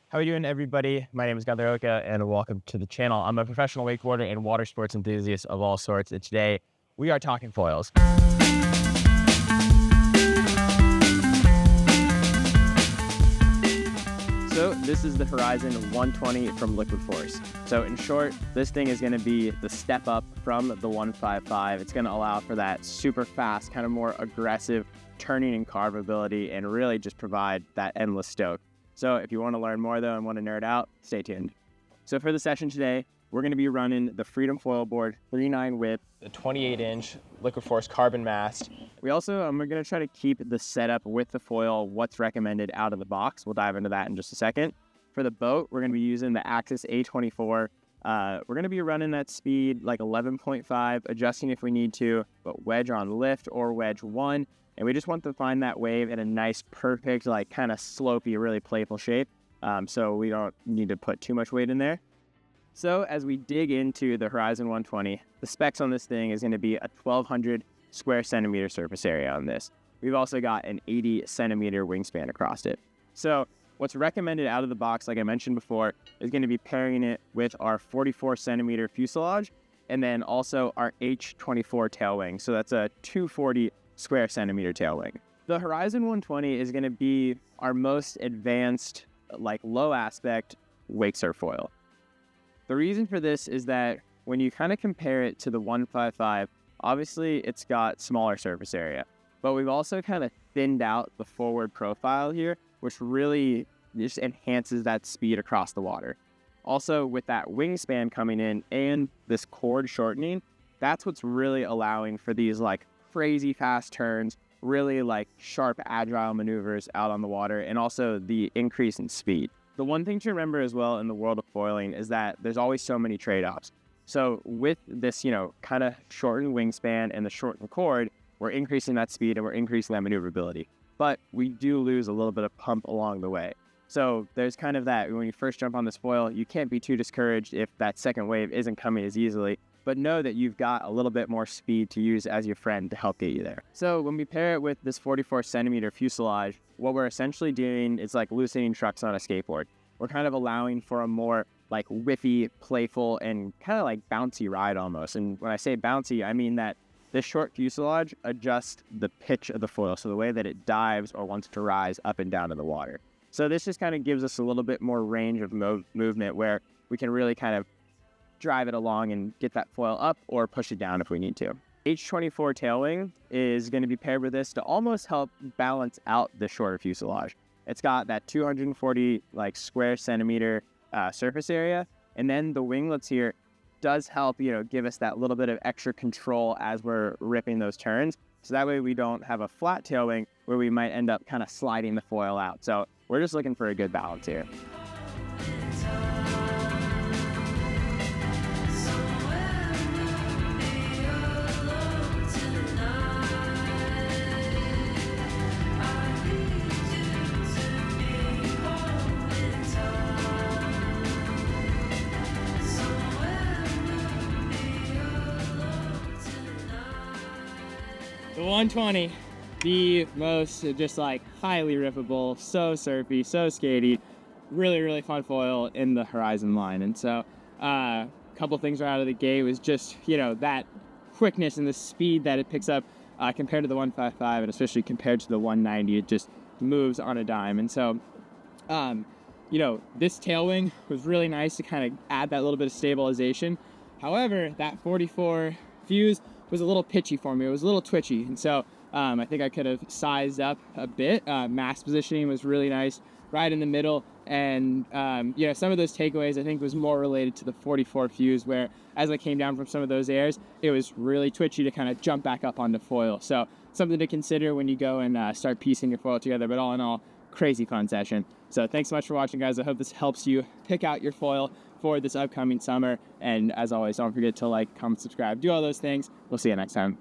How are you doing, everybody? My name is Gunther Oka, and welcome to the channel. I'm a professional wakeboarder and water sports enthusiast of all sorts, and today we are talking foils. So this is the Horizon 120 from Liquid Force. So in short, this thing is going to be the step up from the 155. It's going to allow for that super fast, kind of more aggressive turning and carve ability, and really just provide that endless stoke. So if you want to learn more though and want to nerd out, stay tuned. So for the session today, we're going to be running the Freedom Foil Board 3.9 whip, the 28-inch Liquid Force carbon mast. We also, we're going to try to keep the setup with the foil, what's recommended out of the box. We'll dive into that in just a second. For the boat, we're going to be using the Axis A24. We're going to be running that speed like 11.5, adjusting if we need to, but wedge on lift or wedge 1. And we just want to find that wave in a nice, perfect, like kind of slopey, really playful shape. So we don't need to put too much weight in there. So as we dig into the Horizon 120, the specs on this thing is going to be a 1,200 square centimeter surface area on this. We've also got an 80 centimeter wingspan across it. So what's recommended out of the box, like I mentioned before, is going to be pairing it with our 44 centimeter fuselage and then also our H24 tail wing. So that's a 240 square centimeter tail wing. The Horizon 120 is going to be our most advanced, like low aspect wake surf foil. The reason for this is that when you kind of compare it to the 155, obviously it's got smaller surface area, but we've also kind of thinned out the forward profile here, which really just enhances that speed across the water. Also, with that wingspan coming in and this chord shortening, that's what's really allowing for these like crazy fast turns, really like sharp, agile maneuvers out on the water, and also the increase in speed. The one thing to remember as well in the world of foiling is that there's always so many trade-offs. So with this, kind of shortened wingspan and the shortened chord, we're increasing that speed and we're increasing that maneuverability. But we do lose a little bit of pump along the way. So there's kind of that, when you first jump on this foil, you can't be too discouraged if that second wave isn't coming as easily, but know that you've got a little bit more speed to use as your friend to help get you there. So when we pair it with this 44 centimeter fuselage, what we're essentially doing is like loosening trucks on a skateboard. We're kind of allowing for a more like whiffy, playful, and kind of like bouncy ride almost. And when I say bouncy, I mean that this short fuselage adjusts the pitch of the foil, so the way that it dives or wants to rise up and down in the water. So this just kind of gives us a little bit more range of movement where we can really kind of drive it along and get that foil up or push it down if we need to. H24 tail wing is going to be paired with this to almost help balance out the shorter fuselage. It's got that 240 like square centimeter surface area, and then the winglets here does help, give us that little bit of extra control as we're ripping those turns. So that way we don't have a flat tail wing where we might end up kind of sliding the foil out. So we're just looking for a good balance here. The 120, the most just like highly rippable, so surfy, so skatey, really, really fun foil in the Horizon line. And so a couple things right out of the gate was just, that quickness and the speed that it picks up compared to the 155, and especially compared to the 190, it just moves on a dime. And so, this tail wing was really nice to kind of add that little bit of stabilization. However, that 44 fuse was a little pitchy for me. It was a little twitchy. And so I think I could have sized up a bit. Mast positioning was really nice, right in the middle. And, some of those takeaways I think was more related to the 44 fuse, where as I came down from some of those airs, it was really twitchy to kind of jump back up onto foil. So something to consider when you go and start piecing your foil together. But all in all, crazy fun session. So thanks so much for watching, guys. I hope this helps you pick out your foil for this upcoming summer. And as always, don't forget to like, comment, subscribe, do all those things. We'll see you next time.